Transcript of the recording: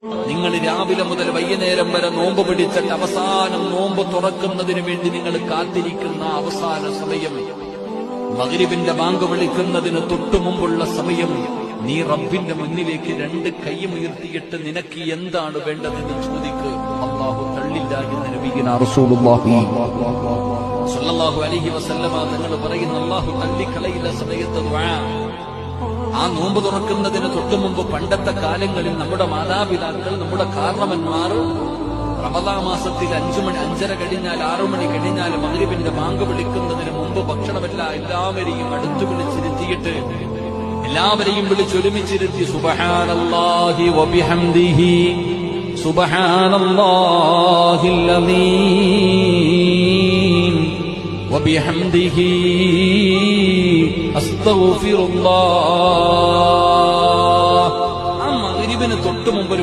നിങ്ങൾ രാവിലെ മുതൽ വൈകുന്നേരം വരെ നോമ്പ് പിടിച്ചിട്ട് അവസാനം നോമ്പ് തുറക്കുന്നതിന് വേണ്ടി നിങ്ങൾ കാത്തിരിക്കുന്ന അവസാന സമയം, മഗ്രിബിന്റെ ബാങ്ക് വിളിക്കുന്നതിന് തൊട്ടു മുമ്പുള്ള സമയം, നീ റബ്ബിന്റെ മുന്നിലേക്ക് രണ്ട് കൈയുയർത്തിയിട്ട് നിനക്ക് എന്താണ് വേണ്ടതെന്ന് ചോദിക്ക്. അല്ലാഹു തള്ളില്ല എന്ന് നബിയുനാ റസൂലുള്ളാഹി സ്വല്ലല്ലാഹു അലൈഹി വസല്ലമ തങ്ങൾ പറയുന്ന അല്ലാഹു തള്ളിക്കളയില്ല സമയത്ത് ദുആ. ആ നോമ്പ് തുറക്കുന്നതിന് തൊട്ടു മുമ്പ് പണ്ടത്തെ കാലങ്ങളിൽ നമ്മുടെ മാതാപിതാക്കൾ, നമ്മുടെ കാരണവന്മാർ റമദാൻ മാസത്തിൽ 5 മണി 5:30 കഴിഞ്ഞാൽ 6 മണി കഴിഞ്ഞാൽ മഗ്രിബിന്റെ ബാങ്ക് വിളിക്കുന്നതിന് മുമ്പ് എല്ലാവരെയും അടുത്തു വിളിച്ചിരുത്തിയിട്ട് എല്ലാവരെയും വിളിച്ചൊരുമിച്ചിരുത്തി സുബ്ഹാനല്ലാഹി വബിഹംദിഹി സുബ്ഹാനല്ലാഹിൽ അലീം വബിഹംദിഹി അസ്തഗ്ഫിറുല്ലാഹ്. ആ മഗ്രിബിന് തൊട്ടു മുമ്പ്